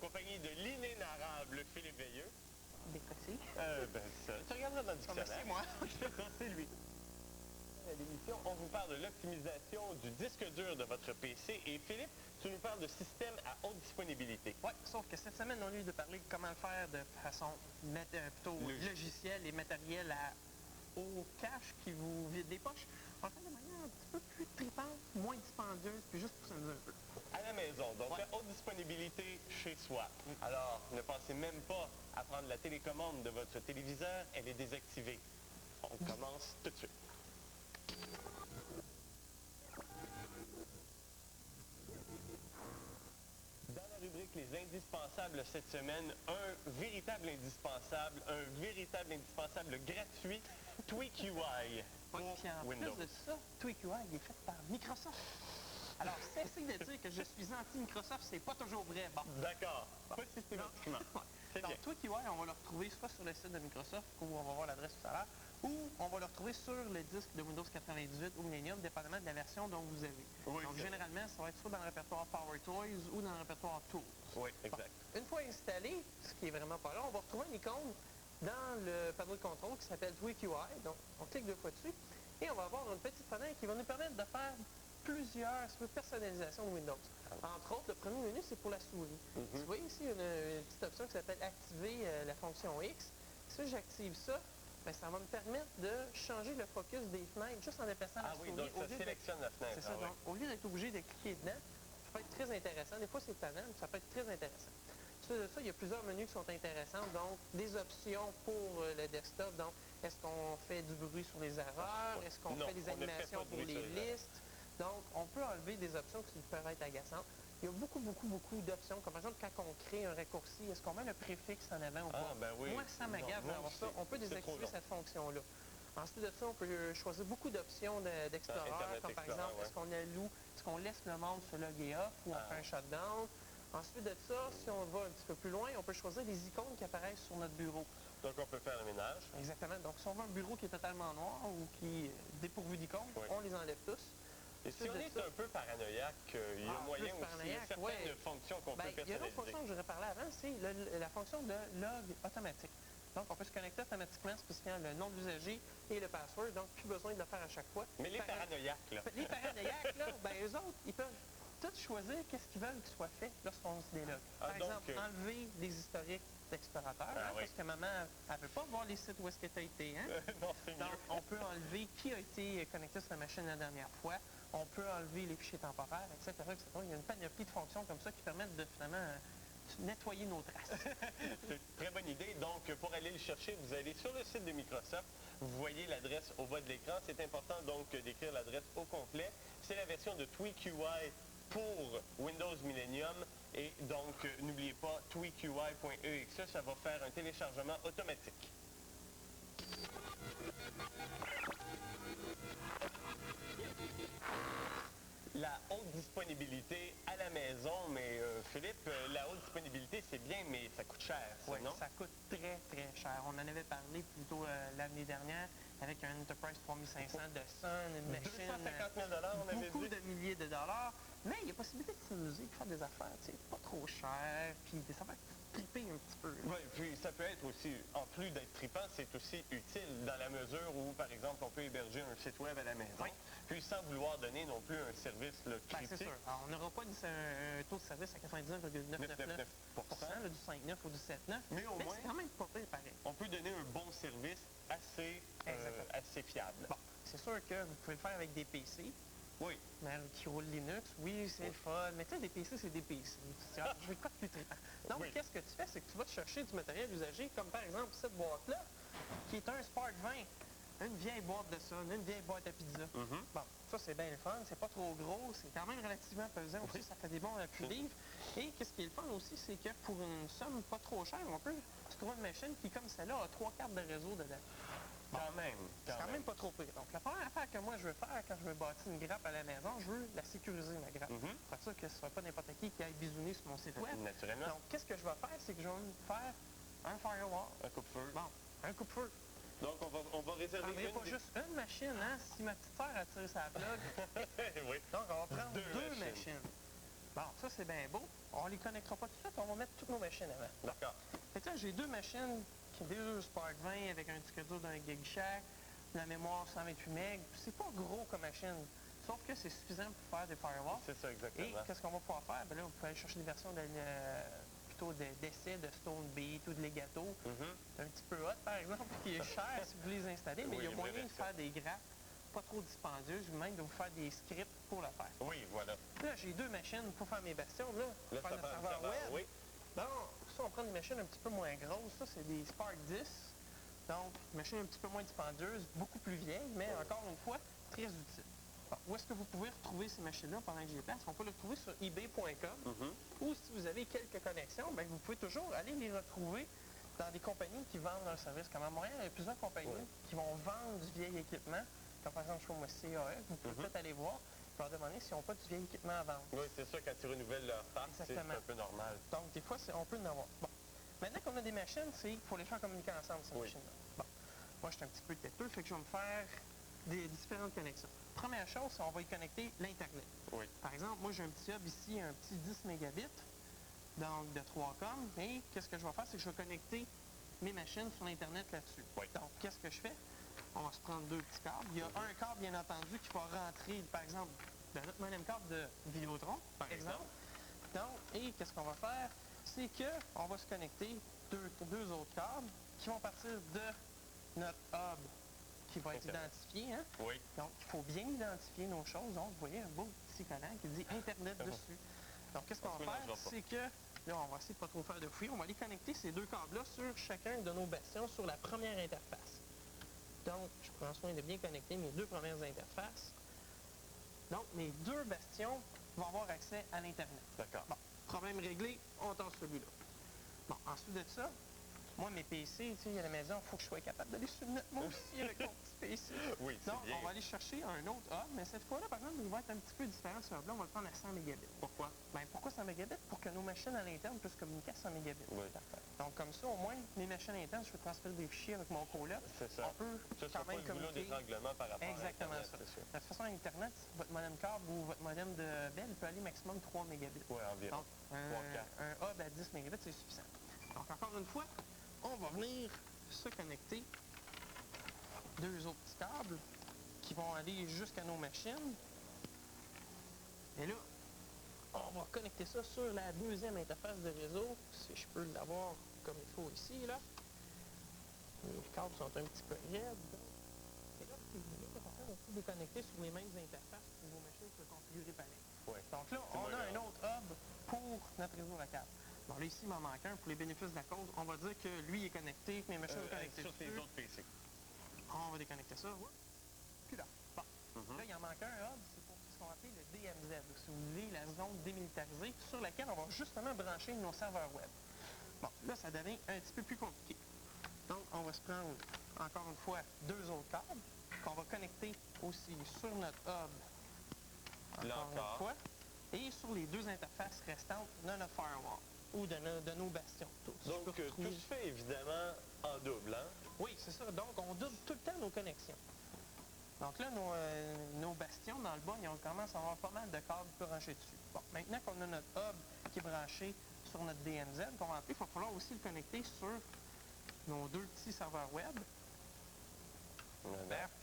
compagnie de l'inénarrable Philippe Veilleux. Des petits. Ça, tu regarderas dans le dictionnaire. C'est moi. C'est lui. À l'émission, on vous parle de l'optimisation du disque dur de votre PC. Et Philippe, tu nous parles de système à haute disponibilité. Oui, sauf que cette semaine, on a eu de parler de comment le faire de façon plutôt logicielle et matérielle à haut cache qui vous vide des poches. On le fait de manière un petit peu plus tripante, moins dispendieuse, puis juste pour s'amuser un peu. À la maison, donc la haute disponibilité chez soi. Alors, ne pensez même pas à prendre la télécommande de votre téléviseur, elle est désactivée. On commence tout de suite. Dans la rubrique Les indispensables cette semaine, un véritable indispensable gratuit, TweakUI pour Puis en Windows. plus de ça, TweakUI il est fait par Microsoft. Alors, cessez de dire que je suis anti-Microsoft, c'est pas toujours vrai. Bon. D'accord, pas systématiquement. C'est bien. Donc, TweakUI, on va le retrouver soit sur le site de Microsoft, où on va voir l'adresse tout à l'heure, ou on va le retrouver sur le disque de Windows 98 ou Millennium, dépendamment de la version dont vous avez. Oui, donc, généralement, ça va être soit dans le répertoire PowerToys ou dans le répertoire Tools. Oui, exact. Bon. Une fois installé, ce qui est vraiment pas là, on va retrouver une icône dans le panneau de contrôle qui s'appelle TweakUI. Donc, on clique deux fois dessus et on va avoir une petite fenêtre qui va nous permettre de faire plusieurs personnalisations de Windows. Entre autres, le premier menu, c'est pour la souris. Vous voyez ici une petite option qui s'appelle activer la fonction X. Si j'active ça, ben, ça va me permettre de changer le focus des fenêtres juste en déplaçant la souris. Donc ça sélectionne la fenêtre. C'est ça. Donc, au lieu d'être obligé de cliquer dedans, ça peut être très intéressant. Des fois, c'est tannant, mais ça peut être très intéressant. Ensuite de ça, il y a plusieurs menus qui sont intéressants. Donc, des options pour le desktop. Donc, est-ce qu'on fait du bruit sur les erreurs? Est-ce qu'on fait des animations pour les listes? Donc, on peut enlever des options qui peuvent être agaçantes. Il y a beaucoup d'options. Comme par exemple, quand on crée un raccourci, est-ce qu'on met le préfixe en avant ou pas? Oui. Moi, ça m'agave d'avoir ça. On peut désactiver cette fonction-là. Ensuite de ça, on peut choisir beaucoup d'options d'Explorer, comme par exemple, est-ce qu'on laisse le monde se loguer off ou on fait un shutdown? Ensuite de ça, si on va un petit peu plus loin, on peut choisir les icônes qui apparaissent sur notre bureau. Donc, on peut faire le ménage. Exactement. Donc, si on veut un bureau qui est totalement noir ou qui est dépourvu d'icônes, on les enlève tous. Et si on est un peu paranoïaque, il y a moyen aussi, il y a certaines fonctions qu'on peut personnaliser. Il y a une autre fonction que je voudrais parler avant, c'est la fonction de log automatique. Donc, on peut se connecter automatiquement en spécifiant le nom de l'usager et le password, donc plus besoin de le faire à chaque fois. Mais les paranoïaques, là. Les paranoïaques, là, ben eux autres, ils peuvent tous choisir qu'est-ce qu'ils veulent qu'il soit fait lorsqu'on se délogue. Par exemple, enlever des historiques d'explorateurs, parce que maman, elle ne veut pas voir les sites où est-ce que tu as été. Hein? Non, c'est mieux. Donc, on peut enlever qui a été connecté sur la machine la dernière fois. On peut enlever les fichiers temporaires, etc., etc. Il y a une panoplie de fonctions comme ça qui permettent de finalement nettoyer nos traces. C'est une très bonne idée. Donc, pour aller le chercher, vous allez sur le site de Microsoft. Vous voyez l'adresse au bas de l'écran. C'est important donc d'écrire l'adresse au complet. C'est la version de TweakUI pour Windows Millennium. Et donc, n'oubliez pas tweakui.exe. Ça va faire un téléchargement automatique. La haute disponibilité à la maison, mais Philippe, la haute disponibilité, c'est bien, mais ça coûte cher, oui, non? Ça coûte très, très cher. On en avait parlé plus tôt l'année dernière avec un Enterprise 3500 de Sun, une machine, 250 000 on avait beaucoup dit. de milliers de dollars. Mais il y a possibilité de s'amuser, de faire des affaires, tu sais, pas trop chères, puis des affaires triper un petit peu. Oui, puis ça peut être aussi, en plus d'être trippant, c'est aussi utile dans la mesure où, par exemple, on peut héberger un site web à la maison, puis sans vouloir donner non plus un service critique. C'est sûr. Alors, on n'aura pas un taux de service à 99,999% du 5.9 ou du 7.9, mais moins, c'est quand même pas pire pareil. On peut donner un bon service assez fiable. Bon, c'est sûr que vous pouvez le faire avec des PC. Oui. Mais qui roulent Linux, oui, c'est le fun. Mais tu sais, des PC, c'est des PC. Je vais quoi de plus trippant. Donc, qu'est-ce que tu fais? C'est que tu vas te chercher du matériel usagé, comme par exemple cette boîte-là, qui est un Spark 20. Une vieille boîte de Sun, une vieille boîte à pizza. Bon, ça, c'est bien le fun. C'est pas trop gros. C'est quand même relativement pesant aussi. Ça fait des bons appuis-livres. Et qu'est-ce qui est le fun aussi, c'est que pour une somme pas trop chère, on peut se trouver une machine qui, comme celle-là, a 3 cartes de réseau dedans. Bon, c'est quand même pas trop pire. Donc, la première affaire que moi je veux faire quand je veux bâtir une grappe à la maison, je veux la sécuriser, ma grappe. Pour ça que ce ne soit pas n'importe qui aille bisouner sur mon site web. Naturellement. Donc, qu'est-ce que je vais faire? C'est que je vais me faire un firewall. Un coupe-feu. Bon, un coupe-feu. Donc, on va réserver pas juste une machine, hein? Si ma petite sœur a tiré sa plug. Oui. Donc, on va prendre deux machines. Bon, ça c'est bien beau. On ne les connectera pas tout de suite, on va mettre toutes nos machines avant. D'accord. Fait que là, j'ai deux machines, deux Spark 20 avec un disque dur d'un gig chaque, la mémoire 128 MB. C'est pas gros comme machine, sauf que c'est suffisant pour faire des firewalls. C'est ça, Et exactement. qu'est-ce qu'on va pouvoir faire? Ben là, on peut aller chercher des versions plutôt d'essais de Stonebeat ou de Legato. C'est un petit peu hot, par exemple, qui est cher si vous voulez les installer, mais Oui, il y a une moyen vraie de faire des graphes pas trop dispendieuses, ou même de vous faire des scripts pour le faire. Oui, voilà. Là, j'ai deux machines pour faire mes bastions, là, Là, pour ça faire prend le un serveur serveur, web. oui. Donc, ça, on prend des machines un petit peu moins grosses. Ça, c'est des Spark 10. Donc, machines un petit peu moins dispendieuses, beaucoup plus vieilles, mais encore une fois, très utiles. Bon, où est-ce que vous pouvez retrouver ces machines-là pendant que j'y place? On peut les retrouver sur ebay.com. Ou si vous avez quelques connexions, bien, vous pouvez toujours aller les retrouver dans des compagnies qui vendent leurs services. Comme à Montréal, il y a plusieurs compagnies qui vont vendre du vieil équipement. Comme par exemple, chez moi, CAE, vous pouvez peut-être aller voir et leur demander s'ils n'ont pas du vieil équipement à vendre. Oui, c'est sûr, quand ils renouvellent leur parc, c'est Exactement. un peu normal. Donc, des fois, on peut en avoir. Bon. Maintenant qu'on a des machines, c'est qu'il faut les faire communiquer ensemble, ces machines-là. Bon. Moi, je suis un petit peu têteux, fait que je vais me faire des différentes connexions. Première chose, c'est qu'on va y connecter l'Internet. Oui. Par exemple, moi, j'ai un petit hub ici, un petit 10 mégabits, donc de 3 com. Et qu'est-ce que je vais faire, c'est que je vais connecter mes machines sur l'Internet là-dessus. Oui. Donc, qu'est-ce que je fais? On va se prendre deux petits câbles. Il y a un câble, bien entendu, qui va rentrer, par exemple, dans notre modem câble de Vidéotron, par exemple. Donc, et qu'est-ce qu'on va faire? C'est qu'on va se connecter deux autres câbles qui vont partir de notre hub qui va être identifié. Hein? Oui. Donc, il faut bien identifier nos choses. Donc, vous voyez un beau petit collant qui dit Internet dessus. Donc, qu'est-ce qu'on va faire? C'est que, là, on va essayer de ne pas trop faire de fouilles. On va aller connecter ces deux câbles-là sur chacun de nos bastions sur la première interface. Donc, je prends soin de bien connecter mes deux premières interfaces. Donc, mes deux bastions vont avoir accès à l'Internet. D'accord. Bon, problème réglé, on tasse celui-là. Bon, ensuite de ça, moi, mes PC, tu sais, à la maison, il faut que je sois capable d'aller sur le net, moi aussi, avec mon petit PC. Oui, c'est Donc, bien. on va aller chercher un autre hub, mais cette fois-là, par exemple, il va être un petit peu différent ce hub-là. On va le prendre à 100 mégabits. Pourquoi? Bien, pourquoi 100 mégabits? Pour que nos machines à l'interne puissent communiquer à 100 mégabits. Oui. Donc, comme ça, au moins, mes machines internes, je peux transférer des fichiers avec mon coloc. C'est ça. On peut Ça sera quand pas même le goulot communiquer. d'étranglement par rapport Exactement à Internet, ça. c'est sûr. De toute façon, Internet, votre modem câble ou votre modem de Bell peut aller maximum 3 mégabits. Oui, environ. Donc, un hub à 10 mégabits, c'est suffisant. Donc, encore une fois, on va venir se connecter deux autres petits câbles qui vont aller jusqu'à nos machines. Et là, on va connecter ça sur la deuxième interface de réseau, si je peux l'avoir comme il faut ici, là. Les câbles sont un petit peu raides. Et là, si vous voulez, on peut déconnecter sur les mêmes interfaces pour vos machines se configurer pareil. Oui. Donc là, on a un autre hub pour notre réseau local. Bon, là, ici, il m'en manque un. Pour les bénéfices de la cause, on va dire que lui est connecté, que mes machines sont connectées Sur dessus. tes autres PC. On va déconnecter ça. Ouais. Puis là, bon. Là, il en manque un hub, c'est pour ce qu'on appelle le DMZ, si vous voulez, la zone démilitarisée, sur laquelle on va justement brancher nos serveurs web. Bon, là, ça devient un petit peu plus compliqué. Donc, on va se prendre, encore une fois, deux autres câbles qu'on va connecter aussi sur notre hub, encore une fois, et sur les deux interfaces restantes de notre firewall ou de nos bastions. Donc, tout se fait évidemment en double, hein? Oui, c'est ça. Donc, on double tout le temps nos connexions. Donc là, nos bastions dans le bas, on commence à avoir pas mal de câbles branchés dessus. Bon, maintenant qu'on a notre hub qui est branché sur notre DMZ, qu'on va appeler, il va falloir aussi le connecter sur nos deux petits serveurs web.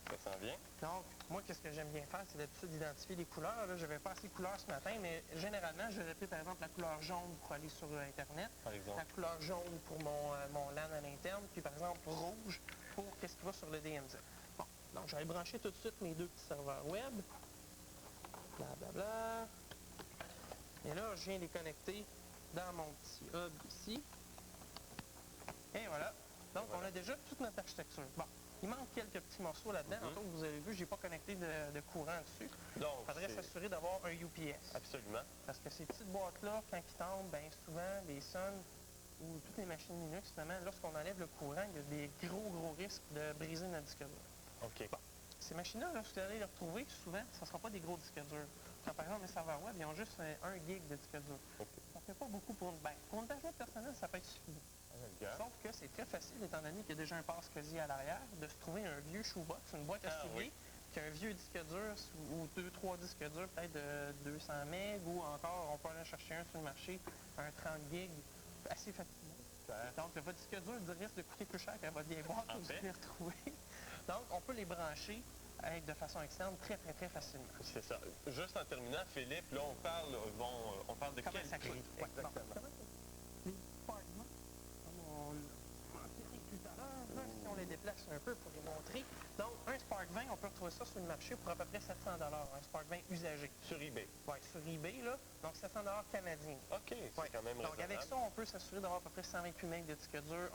Ça s'en vient. Donc, moi, qu'est-ce que j'aime bien faire, c'est d'habitude d'identifier les couleurs. Je n'avais pas assez de couleurs ce matin, mais généralement, je répète par exemple la couleur jaune pour aller sur Internet, Par exemple. la couleur jaune pour mon LAN à l'interne, puis par exemple rouge pour qu'est-ce qui va sur le DMZ. Bon, donc je vais aller brancher tout de suite mes deux petits serveurs web. Blablabla. Et là, je viens les connecter dans mon petit hub ici. Et voilà. Donc, on a déjà toute notre architecture. Bon. Il manque quelques petits morceaux là-dedans. Tantôt, vous avez vu, je n'ai pas connecté de courant dessus. Donc, il faudrait s'assurer d'avoir un UPS. Absolument. Parce que ces petites boîtes-là, quand ils tombent, bien souvent, les Sun ou toutes les machines Linux, finalement, lorsqu'on enlève le courant, il y a des gros risques de briser notre disque dur. OK. Bon. Ces machines-là, lorsque vous allez les retrouver, souvent, ce ne sera pas des gros disques durs. Quand, par exemple, les serveurs web, ils ont juste 1 gig de disque dur. Okay. Ça ne fait pas beaucoup pour une bête. Pour une page web personnelle, ça peut être suffisant. Sauf que c'est très facile, étant donné qu'il y a déjà un passe-quasi à l'arrière, de se trouver un vieux shoebox, une boîte à souliers, qu'un vieux disque dur ou 2-3 disques durs, peut-être de 200 MB, ou encore, on peut aller chercher un sur le marché, un 30 GB, assez facilement. Donc, votre disque dur risque de coûter plus cher qu'à votre vieille boîte que vous allez retrouver. Donc, on peut les brancher de façon externe très, très, très facilement. C'est ça. Juste en terminant, Philippe, là, on parle de Comment quel ça prix? coûte? Exactement. Les Sparkman, comme on l'a expliqué tout à l'heure, là, si on les déplace un peu pour les montrer. Donc, un Spark 20, on peut retrouver ça sur le marché pour à peu près 700 un Spark 20 usagé. Sur eBay. Oui, sur eBay, là. Donc, 700 canadiens. OK, c'est quand même Donc, raisonnable. avec ça, on peut s'assurer d'avoir à peu près 128 MB de disque dur,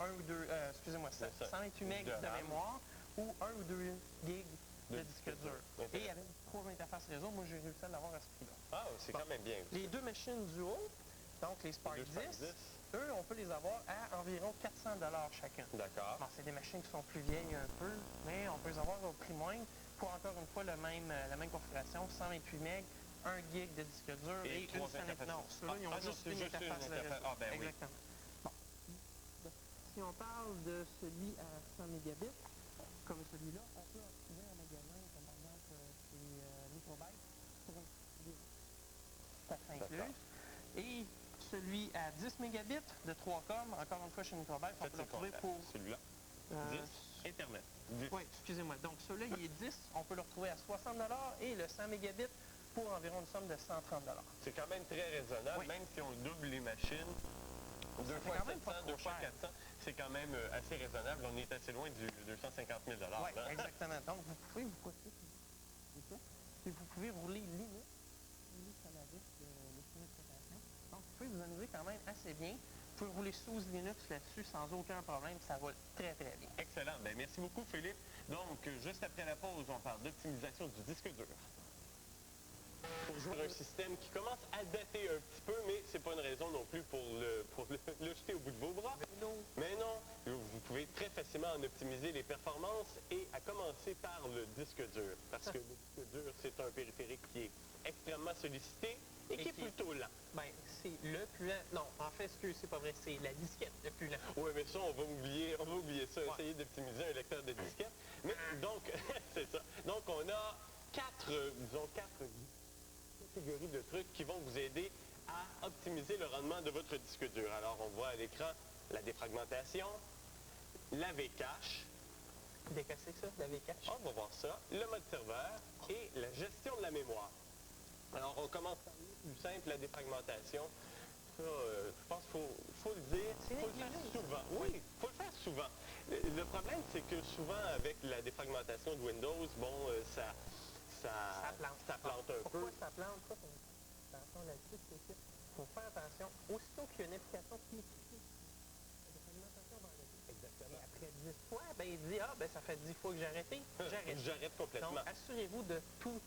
128 MB de mémoire ou 1 ou 2 GB de disque dur. Et avec 3 interfaces réseau, moi, j'ai réussi à l'avoir à ce prix-là. Ah, c'est quand même bien. Les deux machines duo, donc les Spark 10, eux, on peut les avoir à environ 400 chacun. D'accord. Bon, c'est des machines qui sont plus vieilles un peu, mais on peut les avoir au prix moindre pour encore une fois la même configuration, 128 MB, 1 GB de disque dur et une fenêtre. Non, ceux-là, ils ont juste une interface de réseau. Ah, ben oui. Exactement. Bon. Si on parle de celui à 100 mégabits, comme celui-là, on peut en trouver en magasin, comme par exemple chez Microbyte, pour un prix ça s'inclut. Et celui à 10 mégabits de 3 com, encore une fois chez Microbyte, on peut le retrouver pour... Celui-là. 10 Internet. 10. Oui, excusez-moi. Donc celui-là, il est 10, on peut le retrouver à 60 et le 100 mégabits pour environ une somme de 130 C'est quand même très raisonnable, Oui. même si on double les machines. 2 fois quand même 700, pas 2 trop fois cher. 400, c'est quand même assez raisonnable. On est assez loin du 250 000 Oui, là. exactement. Donc vous pouvez vous pouvez rouler Linux à la vis de l'exploitation. Donc vous pouvez vous amuser quand même assez bien. Vous pouvez rouler sous Linux là-dessus sans aucun problème, ça va très très bien. Excellent. Ben, merci beaucoup, Philippe. Donc, juste après la pause, on parle d'optimisation du disque dur. Pour jouer un système qui commence à dater un petit peu, mais c'est pas une raison non plus pour le jeter au bout de vos bras. Mais non, vous pouvez très facilement en optimiser les performances et à commencer par le disque dur. Parce que le disque dur, c'est un périphérique qui est extrêmement sollicité et qui est plutôt lent. Ben, c'est le plus lent. Non, en fait, c'est pas vrai, c'est la disquette le plus lent. Oui, mais ça, on va oublier ça, essayer d'optimiser un lecteur de disquette. Mais donc, c'est ça. Donc, on a quatre catégories de trucs qui vont vous aider à optimiser le rendement de votre disque dur. Alors, on voit à l'écran la défragmentation, la V-cache. Décasser ça, la V-cache. On va voir ça. Le mode serveur et la gestion de la mémoire. Alors, on commence par le plus simple, la défragmentation. Ça, je pense qu'il faut le dire, il faut le faire souvent. Oui, il faut le faire souvent. Le problème, c'est que souvent, avec la défragmentation de Windows, bon, ça plante un peu. Pourquoi ça plante? Ça, attention là-dessus, c'est qu'il faut faire attention. Aussitôt qu'il y a une application qui est la défragmentation va enlever. Exactement. Et après 10 fois, ben, il dit, ça fait 10 fois que j'ai arrêté. J'arrête. J'arrête complètement. Donc, assurez-vous de tout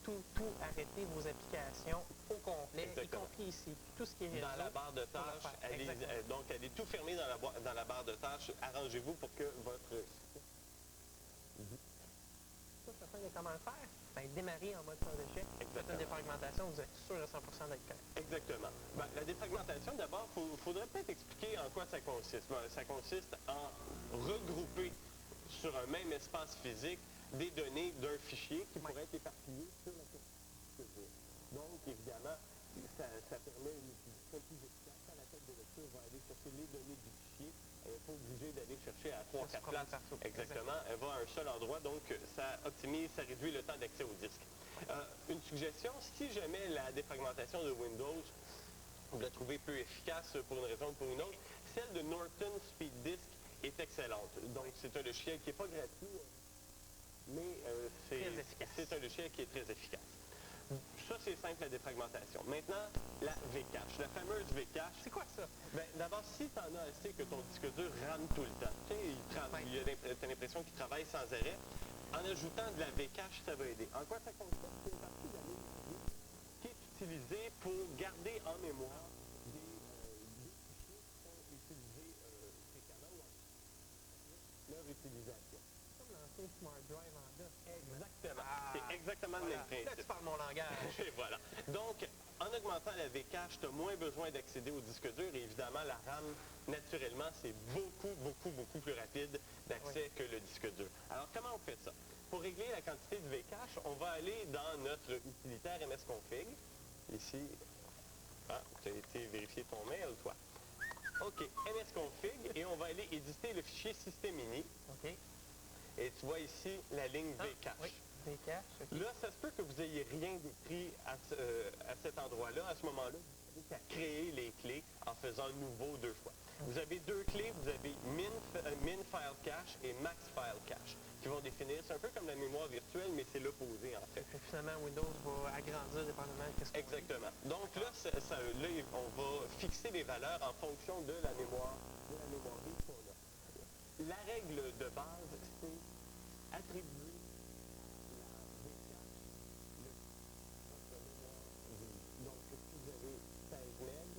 arrêter vos applications au complet, Exactement. y compris ici. Tout ce qui est réseau. Dans la barre de tâches, donc elle est tout fermée dans la barre de tâches. Arrangez-vous pour que votre... Ça, ça fait comment le faire? Ben, démarrer en mode sans échec. Faites une défragmentation, vous êtes sûr à 100% d'être correct. Exactement. Ben, la défragmentation, d'abord, il faudrait peut-être expliquer en quoi ça consiste. Ben, ça consiste en regrouper sur un même espace physique des données d'un fichier qui pourrait être éparpillé sur la surface. Donc, évidemment, ça permet une utilisation plus efficace. Quand la tête de lecture va aller chercher les données du fichier, elle n'est pas obligée d'aller chercher à 3-4 places. Partout. Exactement. Elle va à un seul endroit, donc ça optimise, ça réduit le temps d'accès au disque. Une suggestion, si jamais la défragmentation de Windows, vous la trouvez peu efficace pour une raison ou pour une autre, celle de Norton Speed Disk est excellente. Donc, c'est un logiciel qui n'est pas gratuit, mais c'est un logiciel qui est très efficace. Ça, c'est simple, la défragmentation. Maintenant, la V-cache, la fameuse V-cache. C'est quoi ça? Ben, d'abord, si tu en as assez que ton disque dur rame tout le temps, tu sais, t'as l'impression qu'il travaille sans arrêt, en ajoutant de la V-cache, ça va aider. En quoi ça consiste? C'est une partie de la mémoire qui est utilisée pour garder en mémoire des fichiers qui sont utilisés fréquemment ou leur utilisation. Comme l'ancien Smart Drive en DOS. Exactement. C'est exactement le même principe. Là, tu parles mon langage. Et voilà. Donc, en augmentant la V-cache, tu as moins besoin d'accéder au disque dur et évidemment, la RAM, naturellement, c'est beaucoup plus rapide d'accès que le disque dur. Alors, comment on fait ça? pour régler la quantité de Vcache, on va aller dans notre utilitaire msconfig. Ici, tu as été vérifier ton mail, toi. OK, msconfig, et on va aller éditer le fichier systemini. OK. Et tu vois ici la ligne Vcache. Oui, Vcache. OK. Là, ça se peut que vous n'ayez rien décrit à cet endroit-là. À ce moment-là, vous avez qu'à créer les clés en faisant nouveau 2 fois. Vous avez 2 clés, vous avez min file cache et max file cache qui vont définir, c'est un peu comme la mémoire virtuelle, mais c'est l'opposé en fait. Et finalement, Windows va agrandir dépendamment de ce qu'on Exactement. Donc là, là, on va fixer les valeurs en fonction de la mémoire vive qu'on a. La règle de base, c'est attribuer la Vcache votre mémoire vive. Donc, si vous avez 16 MB,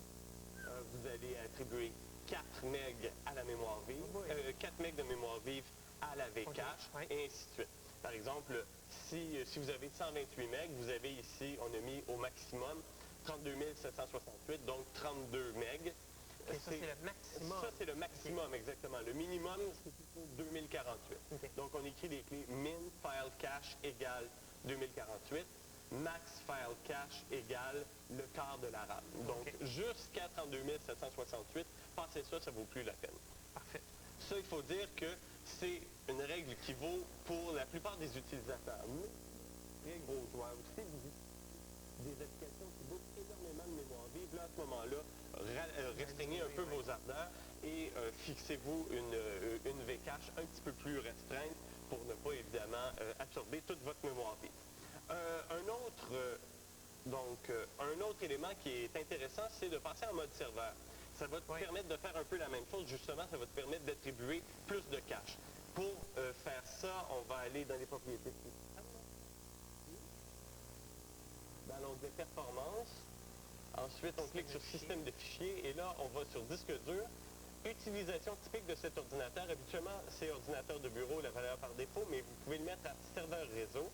vous allez attribuer 4 MB à la mémoire vive, 4 MB de mémoire vive à la Vcache, et ainsi de suite. Par exemple, si vous avez 128 MB, vous avez ici, on a mis au maximum 32 768, donc 32 MB. Et ça, c'est le maximum. Ça, c'est le maximum, exactement. Le minimum, c'est plutôt 2048. Okay. Donc, on écrit les clés min file cache égale 2048, max file cache égale le quart de la RAM. Donc, jusqu'à 32 768, passez ça, ça ne vaut plus la peine. Parfait. Ça, il faut dire que c'est une règle qui vaut pour la plupart des utilisateurs. Mais, très gros joueurs aussi, des applications qui bouffent énormément de mémoire vive. Là, à ce moment-là, restreignez un peu vos ardeurs et fixez-vous une Vcache un petit peu plus restreinte pour ne pas, évidemment, absorber toute votre mémoire vive. Un autre élément qui est intéressant, c'est de passer en mode serveur. Ça va te permettre de faire un peu la même chose. Justement, ça va te permettre d'attribuer plus de cache. Pour faire ça, on va aller dans les propriétés dans l'onglet Performance. Ensuite, on clique sur Système de fichiers et là, on va sur Disque dur. Utilisation typique de cet ordinateur. Habituellement, c'est ordinateur de bureau, la valeur par défaut, mais vous pouvez le mettre à serveur réseau.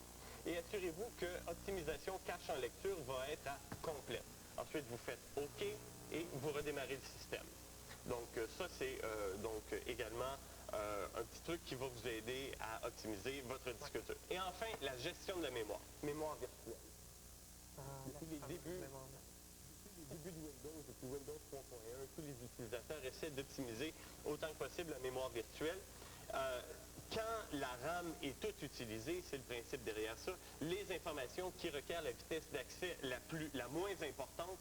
Et assurez-vous que optimisation cache en lecture va être à complète. Ensuite, vous faites OK et vous redémarrez le système. Donc, ça, c'est également un petit truc qui va vous aider à optimiser votre disque dur. Et enfin, la gestion de la mémoire. Mémoire virtuelle. Depuis les débuts de Windows, depuis Windows 3.1, tous les utilisateurs essaient d'optimiser autant que possible la mémoire virtuelle. Quand la RAM est toute utilisée, c'est le principe derrière ça, les informations qui requièrent la vitesse d'accès la moins importante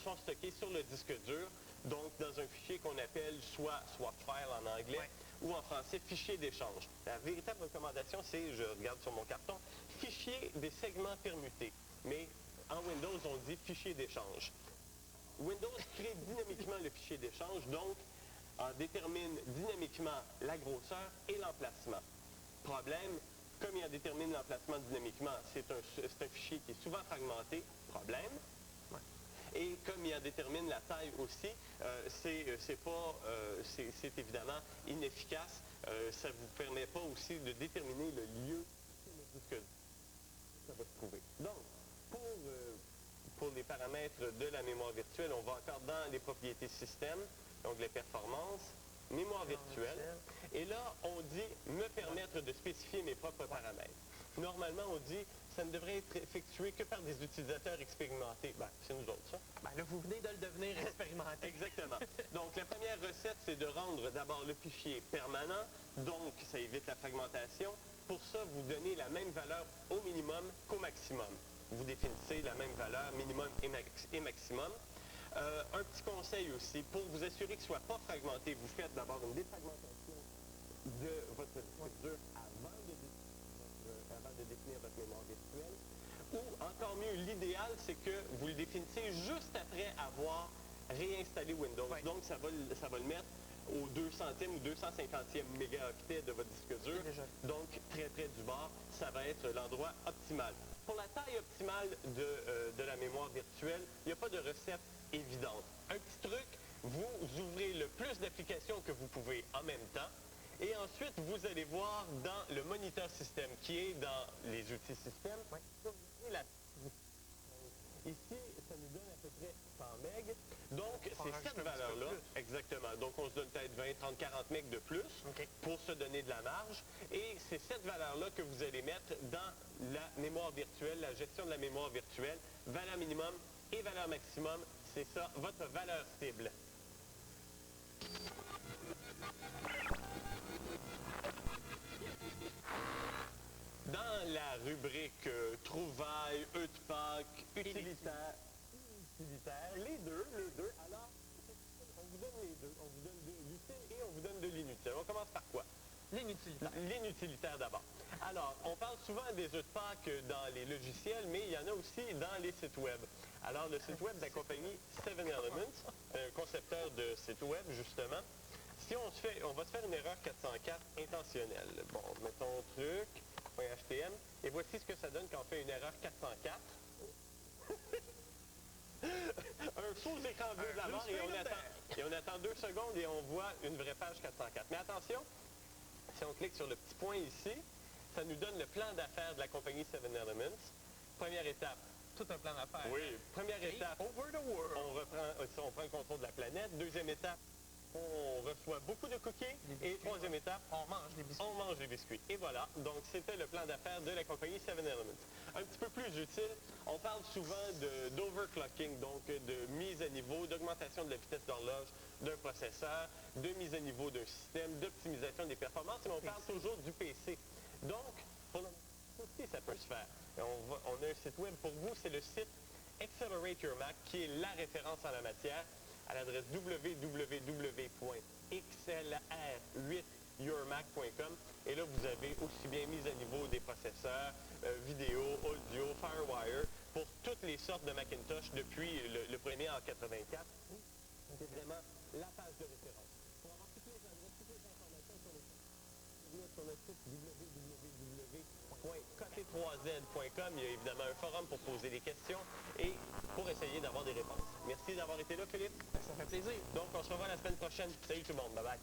sont stockées sur le disque dur, donc dans un fichier qu'on appelle soit file en anglais, ou en français fichier d'échange. La véritable recommandation, c'est, je regarde sur mon carton, fichier des segments permutés. Mais en Windows, on dit fichier d'échange. Windows crée dynamiquement le fichier d'échange, donc détermine dynamiquement la grosseur et l'emplacement. Problème, comme il en détermine l'emplacement dynamiquement, c'est un fichier qui est souvent fragmenté. Problème. Et comme il en détermine la taille aussi, c'est évidemment inefficace. Ça ne vous permet pas aussi de déterminer le lieu où ça va se trouver. Donc, pour les paramètres de la mémoire virtuelle, on va encore dans les propriétés système, donc les performances, mémoire virtuelle. Et là, on dit me permettre de spécifier mes propres paramètres. Normalement, on dit ça ne devrait être effectué que par des utilisateurs expérimentés. Ben, c'est nous autres, ça. Ben là, vous venez de le devenir expérimenté. Exactement. Donc, la première recette, c'est de rendre d'abord le fichier permanent. Donc, ça évite la fragmentation. Pour ça, vous donnez la même valeur au minimum qu'au maximum. Vous définissez la même valeur minimum et maximum. Un petit conseil aussi, pour vous assurer qu'il ne soit pas fragmenté, vous faites d'abord une défragmentation de votre disque dur avant de définir votre mémoire virtuelle. Ou encore mieux, l'idéal, c'est que vous le définissez juste après avoir réinstallé Windows. Donc, ça va le mettre au 200e ou 250e mégaoctet de votre disque dur. Donc, très près du bord, ça va être l'endroit optimal. Pour la taille optimale de la mémoire virtuelle, il n'y a pas de recette évidente. Un petit truc, vous ouvrez le plus d'applications que vous pouvez en même temps. Et ensuite, vous allez voir dans le moniteur système qui est dans les outils système. Ici, ça nous donne à peu près 100 MB. Donc, c'est rajouter cette un petit peu valeur-là, plus. exactement. Donc, on se donne peut-être 20, 30, 40 MB de plus OK. pour se donner de la marge. Et c'est cette valeur-là que vous allez mettre dans la mémoire virtuelle, la gestion de la mémoire virtuelle. Valeur minimum et valeur maximum, c'est ça, votre valeur cible. Dans la rubrique trouvailles, œufs de Pâques, utilitaire, les deux. Alors, on vous donne les deux. On vous donne de l'utile et on vous donne de l'inutile. On commence par quoi? L'inutilitaire. L'inutilitaire d'abord. Alors, on parle souvent des œufs de Pâques dans les logiciels, mais il y en a aussi dans les sites web. Alors, le site web de la compagnie 7Elements, concepteur de site web, justement, si on va se faire une erreur 404 intentionnelle. Bon, mettons truc, .htm, et voici ce que ça donne quand on fait une erreur 404. Un faux écran bleu de la barre et on attend 2 secondes et on voit une vraie page 404. Mais attention, si on clique sur le petit point ici, ça nous donne le plan d'affaires de la compagnie 7Elements. Première étape. Tout un plan d'affaires. Oui, première étape. Over the world. On prend le contrôle de la planète. Deuxième étape, on reçoit beaucoup de cookies. Et troisième étape, On mange des biscuits. on mange des biscuits. Et voilà, donc c'était le plan d'affaires de la compagnie 7Elements. Un petit peu plus utile, on parle souvent d'overclocking, donc de mise à niveau, d'augmentation de la vitesse d'horloge d'un processeur, de mise à niveau d'un système, d'optimisation des performances, mais on parle toujours du PC. Donc, pour le aussi, ça peut se faire. Et on a un site web pour vous, c'est le site Accelerate Your Mac, qui est la référence en la matière, à l'adresse www.xlr8yourmac.com. Et là, vous avez aussi bien mise à niveau des processeurs, vidéo, audio, FireWire, pour toutes les sortes de Macintosh depuis le premier en 84. C'est vraiment la page de référence. Pour avoir toutes les adresses, toutes les informations sur le site www.coté3z.com. Il y a évidemment un forum pour poser des questions et pour essayer d'avoir des réponses. Merci d'avoir été là, Philippe. Ça fait plaisir. Donc, on se revoit la semaine prochaine. Salut tout le monde. Bye bye.